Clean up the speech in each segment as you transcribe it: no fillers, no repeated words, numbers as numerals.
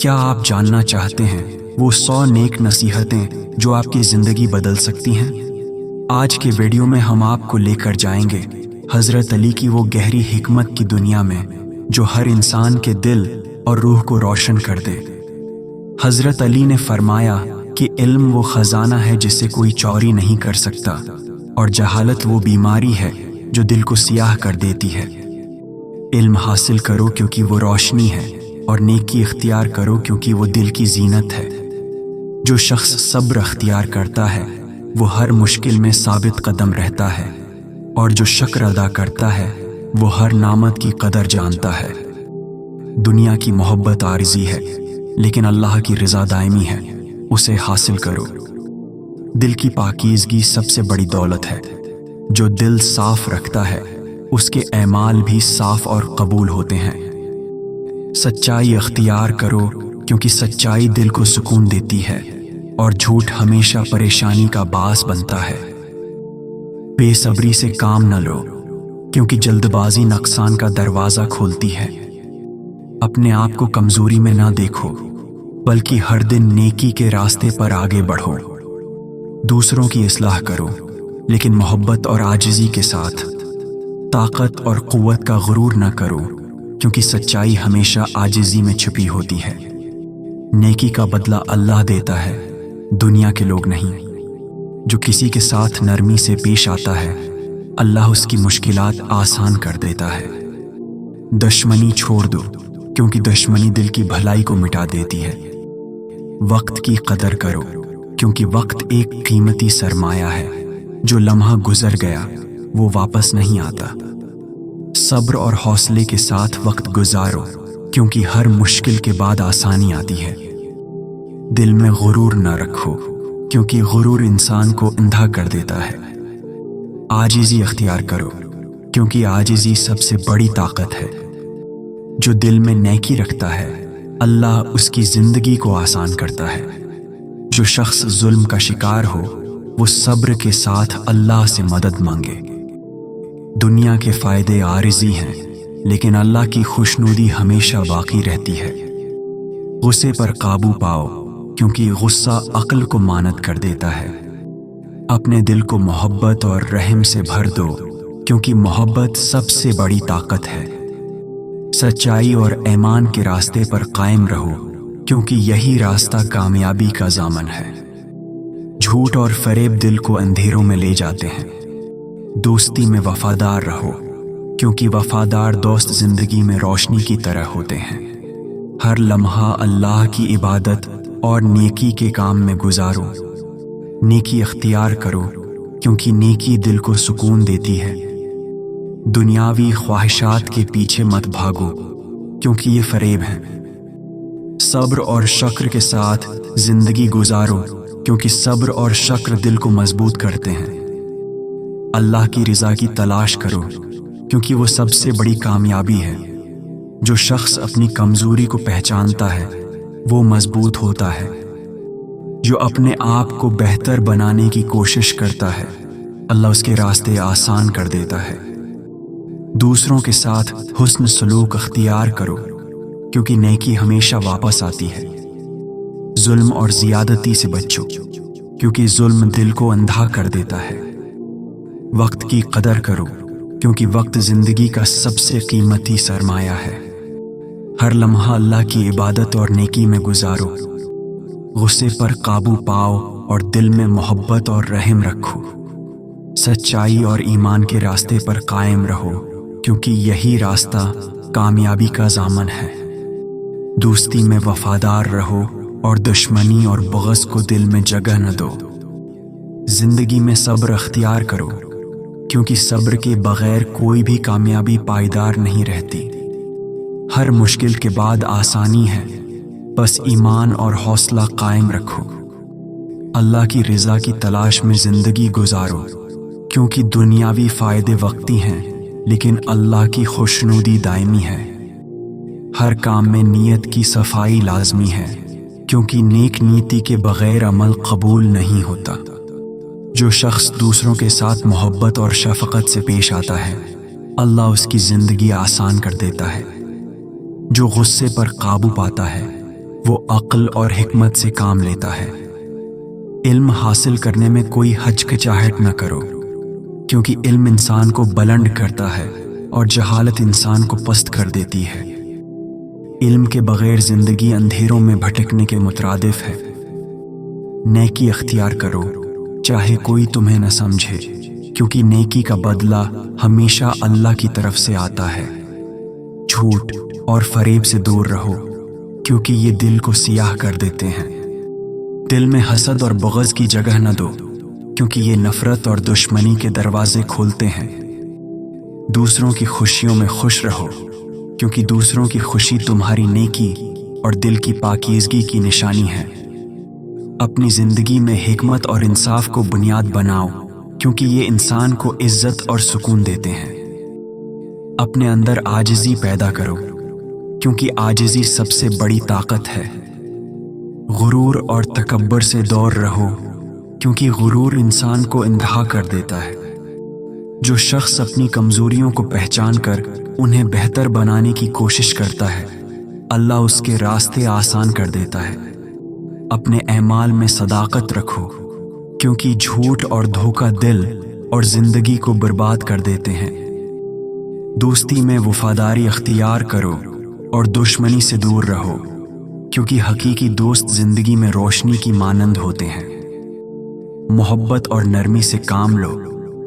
کیا آپ جاننا چاہتے ہیں وہ 100 نیک نصیحتیں جو آپ کی زندگی بدل سکتی ہیں؟ آج کے ویڈیو میں ہم آپ کو لے کر جائیں گے حضرت علی کی وہ گہری حکمت کی دنیا میں جو ہر انسان کے دل اور روح کو روشن کر دے۔ حضرت علی نے فرمایا کہ علم وہ خزانہ ہے جسے کوئی چوری نہیں کر سکتا، اور جہالت وہ بیماری ہے جو دل کو سیاہ کر دیتی ہے۔ علم حاصل کرو کیونکہ وہ روشنی ہے، اور نیکی اختیار کرو کیونکہ وہ دل کی زینت ہے۔ جو شخص صبر اختیار کرتا ہے وہ ہر مشکل میں ثابت قدم رہتا ہے، اور جو شکر ادا کرتا ہے وہ ہر نعمت کی قدر جانتا ہے۔ دنیا کی محبت عارضی ہے، لیکن اللہ کی رضا دائمی ہے، اسے حاصل کرو۔ دل کی پاکیزگی سب سے بڑی دولت ہے۔ جو دل صاف رکھتا ہے اس کے اعمال بھی صاف اور قبول ہوتے ہیں۔ سچائی اختیار کرو کیونکہ سچائی دل کو سکون دیتی ہے، اور جھوٹ ہمیشہ پریشانی کا باعث بنتا ہے۔ بے صبری سے کام نہ لو کیونکہ جلد بازی نقصان کا دروازہ کھولتی ہے۔ اپنے آپ کو کمزوری میں نہ دیکھو، بلکہ ہر دن نیکی کے راستے پر آگے بڑھو۔ دوسروں کی اصلاح کرو لیکن محبت اور عاجزی کے ساتھ۔ طاقت اور قوت کا غرور نہ کرو کیونکہ سچائی ہمیشہ عاجزی میں چھپی ہوتی ہے۔ نیکی کا بدلہ اللہ دیتا ہے، دنیا کے لوگ نہیں۔ جو کسی کے ساتھ نرمی سے پیش آتا ہے اللہ اس کی مشکلات آسان کر دیتا ہے۔ دشمنی چھوڑ دو کیونکہ دشمنی دل کی بھلائی کو مٹا دیتی ہے۔ وقت کی قدر کرو کیونکہ وقت ایک قیمتی سرمایہ ہے، جو لمحہ گزر گیا وہ واپس نہیں آتا۔ صبر اور حوصلے کے ساتھ وقت گزارو کیونکہ ہر مشکل کے بعد آسانی آتی ہے۔ دل میں غرور نہ رکھو کیونکہ غرور انسان کو اندھا کر دیتا ہے۔ عاجزی اختیار کرو کیونکہ عاجزی سب سے بڑی طاقت ہے۔ جو دل میں نیکی رکھتا ہے اللہ اس کی زندگی کو آسان کرتا ہے۔ جو شخص ظلم کا شکار ہو وہ صبر کے ساتھ اللہ سے مدد مانگے۔ دنیا کے فائدے عارضی ہیں لیکن اللہ کی خوشنودی ہمیشہ باقی رہتی ہے۔ غصے پر قابو پاؤ کیونکہ غصہ عقل کو مانت کر دیتا ہے۔ اپنے دل کو محبت اور رحم سے بھر دو کیونکہ محبت سب سے بڑی طاقت ہے۔ سچائی اور ایمان کے راستے پر قائم رہو کیونکہ یہی راستہ کامیابی کا ضامن ہے۔ جھوٹ اور فریب دل کو اندھیروں میں لے جاتے ہیں۔ دوستی میں وفادار رہو کیونکہ وفادار دوست زندگی میں روشنی کی طرح ہوتے ہیں۔ ہر لمحہ اللہ کی عبادت اور نیکی کے کام میں گزارو۔ نیکی اختیار کرو کیونکہ نیکی دل کو سکون دیتی ہے۔ دنیاوی خواہشات کے پیچھے مت بھاگو کیونکہ یہ فریب ہیں۔ صبر اور شکر کے ساتھ زندگی گزارو کیونکہ صبر اور شکر دل کو مضبوط کرتے ہیں۔ اللہ کی رضا کی تلاش کرو کیونکہ وہ سب سے بڑی کامیابی ہے۔ جو شخص اپنی کمزوری کو پہچانتا ہے وہ مضبوط ہوتا ہے۔ جو اپنے آپ کو بہتر بنانے کی کوشش کرتا ہے اللہ اس کے راستے آسان کر دیتا ہے۔ دوسروں کے ساتھ حسن سلوک اختیار کرو کیونکہ نیکی ہمیشہ واپس آتی ہے۔ ظلم اور زیادتی سے بچو کیونکہ ظلم دل کو اندھا کر دیتا ہے۔ وقت کی قدر کرو کیونکہ وقت زندگی کا سب سے قیمتی سرمایہ ہے۔ ہر لمحہ اللہ کی عبادت اور نیکی میں گزارو۔ غصے پر قابو پاؤ اور دل میں محبت اور رحم رکھو۔ سچائی اور ایمان کے راستے پر قائم رہو کیونکہ یہی راستہ کامیابی کا ضامن ہے۔ دوستی میں وفادار رہو اور دشمنی اور بغض کو دل میں جگہ نہ دو۔ زندگی میں صبر اختیار کرو کیونکہ صبر کے بغیر کوئی بھی کامیابی پائیدار نہیں رہتی۔ ہر مشکل کے بعد آسانی ہے، بس ایمان اور حوصلہ قائم رکھو۔ اللہ کی رضا کی تلاش میں زندگی گزارو کیونکہ دنیاوی فائدے وقتی ہیں لیکن اللہ کی خوشنودی دائمی ہے۔ ہر کام میں نیت کی صفائی لازمی ہے کیونکہ نیک نیتی کے بغیر عمل قبول نہیں ہوتا۔ جو شخص دوسروں کے ساتھ محبت اور شفقت سے پیش آتا ہے اللہ اس کی زندگی آسان کر دیتا ہے۔ جو غصے پر قابو پاتا ہے وہ عقل اور حکمت سے کام لیتا ہے۔ علم حاصل کرنے میں کوئی ہچکچاہٹ نہ کرو، کیونکہ علم انسان کو بلند کرتا ہے اور جہالت انسان کو پست کر دیتی ہے۔ علم کے بغیر زندگی اندھیروں میں بھٹکنے کے مترادف ہے۔ نیکی اختیار کرو چاہے کوئی تمہیں نہ سمجھے، کیونکہ نیکی کا بدلہ ہمیشہ اللہ کی طرف سے آتا ہے۔ جھوٹ اور فریب سے دور رہو، کیونکہ یہ دل کو سیاہ کر دیتے ہیں۔ دل میں حسد اور بغض کی جگہ نہ دو، کیونکہ یہ نفرت اور دشمنی کے دروازے کھولتے ہیں۔ دوسروں کی خوشیوں میں خوش رہو، کیونکہ دوسروں کی خوشی تمہاری نیکی اور دل کی پاکیزگی کی نشانی ہے۔ اپنی زندگی میں حکمت اور انصاف کو بنیاد بناؤ، کیونکہ یہ انسان کو عزت اور سکون دیتے ہیں۔ اپنے اندر عاجزی پیدا کرو، کیونکہ عاجزی سب سے بڑی طاقت ہے۔ غرور اور تکبر سے دور رہو، کیونکہ غرور انسان کو اندھا کر دیتا ہے۔ جو شخص اپنی کمزوریوں کو پہچان کر انہیں بہتر بنانے کی کوشش کرتا ہے، اللہ اس کے راستے آسان کر دیتا ہے۔ اپنے اعمال میں صداقت رکھو، کیونکہ جھوٹ اور دھوکہ دل اور زندگی کو برباد کر دیتے ہیں۔ دوستی میں وفاداری اختیار کرو اور دشمنی سے دور رہو، کیونکہ حقیقی دوست زندگی میں روشنی کی مانند ہوتے ہیں۔ محبت اور نرمی سے کام لو،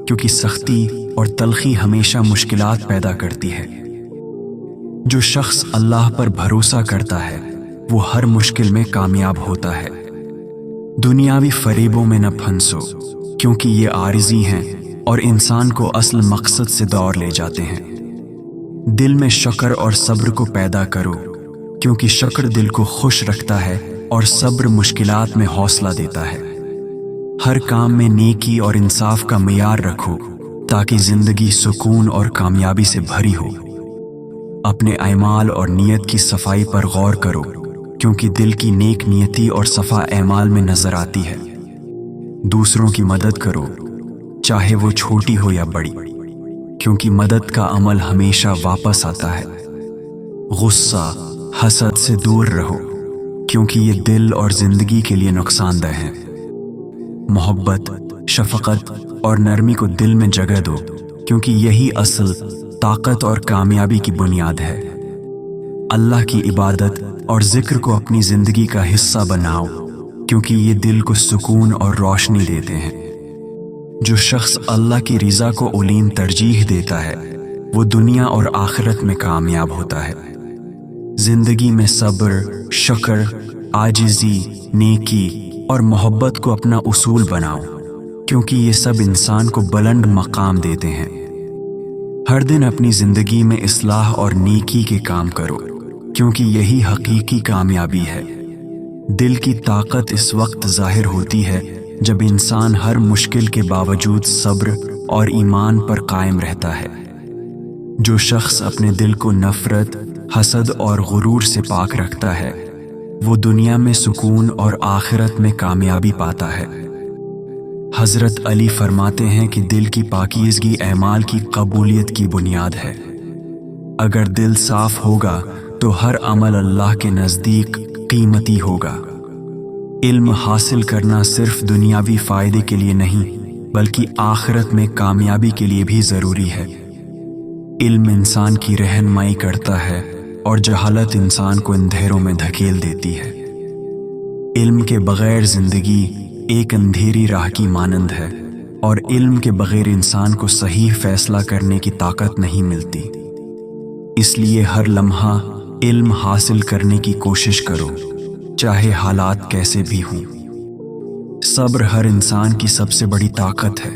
کیونکہ سختی اور تلخی ہمیشہ مشکلات پیدا کرتی ہے۔ جو شخص اللہ پر بھروسہ کرتا ہے وہ ہر مشکل میں کامیاب ہوتا ہے۔ دنیاوی فریبوں میں نہ پھنسو، کیونکہ یہ عارضی ہیں اور انسان کو اصل مقصد سے دور لے جاتے ہیں۔ دل میں شکر اور صبر کو پیدا کرو، کیونکہ شکر دل کو خوش رکھتا ہے اور صبر مشکلات میں حوصلہ دیتا ہے۔ ہر کام میں نیکی اور انصاف کا معیار رکھو، تاکہ زندگی سکون اور کامیابی سے بھری ہو۔ اپنے اعمال اور نیت کی صفائی پر غور کرو، کیونکہ دل کی نیک نیتی اور صفا اعمال میں نظر آتی ہے۔ دوسروں کی مدد کرو، چاہے وہ چھوٹی ہو یا بڑی، کیونکہ مدد کا عمل ہمیشہ واپس آتا ہے۔ غصہ، حسد سے دور رہو، کیونکہ یہ دل اور زندگی کے لیے نقصان دہ ہیں۔ محبت، شفقت اور نرمی کو دل میں جگہ دو، کیونکہ یہی اصل طاقت اور کامیابی کی بنیاد ہے۔ اللہ کی عبادت اور ذکر کو اپنی زندگی کا حصہ بناؤ، کیونکہ یہ دل کو سکون اور روشنی دیتے ہیں۔ جو شخص اللہ کی رضا کو اولین ترجیح دیتا ہے وہ دنیا اور آخرت میں کامیاب ہوتا ہے۔ زندگی میں صبر، شکر، عاجزی، نیکی اور محبت کو اپنا اصول بناؤ، کیونکہ یہ سب انسان کو بلند مقام دیتے ہیں۔ ہر دن اپنی زندگی میں اصلاح اور نیکی کے کام کرو، کیونکہ یہی حقیقی کامیابی ہے۔ دل کی طاقت اس وقت ظاہر ہوتی ہے جب انسان ہر مشکل کے باوجود صبر اور ایمان پر قائم رہتا ہے۔ جو شخص اپنے دل کو نفرت، حسد اور غرور سے پاک رکھتا ہے وہ دنیا میں سکون اور آخرت میں کامیابی پاتا ہے۔ حضرت علی فرماتے ہیں کہ دل کی پاکیزگی اعمال کی قبولیت کی بنیاد ہے۔ اگر دل صاف ہوگا تو ہر عمل اللہ کے نزدیک قیمتی ہوگا۔ علم حاصل کرنا صرف دنیاوی فائدے کے لیے نہیں بلکہ آخرت میں کامیابی کے لیے بھی ضروری ہے۔ علم انسان کی رہنمائی کرتا ہے اور جہالت انسان کو اندھیروں میں دھکیل دیتی ہے۔ علم کے بغیر زندگی ایک اندھیری راہ کی مانند ہے، اور علم کے بغیر انسان کو صحیح فیصلہ کرنے کی طاقت نہیں ملتی۔ اس لیے ہر لمحہ علم حاصل کرنے کی کوشش کرو، چاہے حالات کیسے بھی ہوں۔ صبر ہر انسان کی سب سے بڑی طاقت ہے۔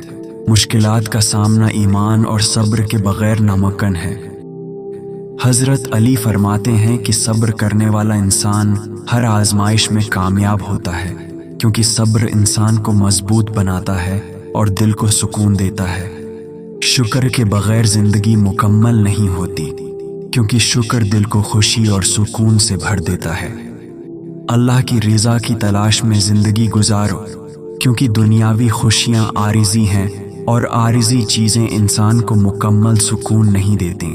مشکلات کا سامنا ایمان اور صبر کے بغیر ناممکن ہے۔ حضرت علی فرماتے ہیں کہ صبر کرنے والا انسان ہر آزمائش میں کامیاب ہوتا ہے، کیونکہ صبر انسان کو مضبوط بناتا ہے اور دل کو سکون دیتا ہے۔ شکر کے بغیر زندگی مکمل نہیں ہوتی، کیونکہ شکر دل کو خوشی اور سکون سے بھر دیتا ہے۔ اللہ کی رضا کی تلاش میں زندگی گزارو، کیونکہ دنیاوی خوشیاں عارضی ہیں اور عارضی چیزیں انسان کو مکمل سکون نہیں دیتی۔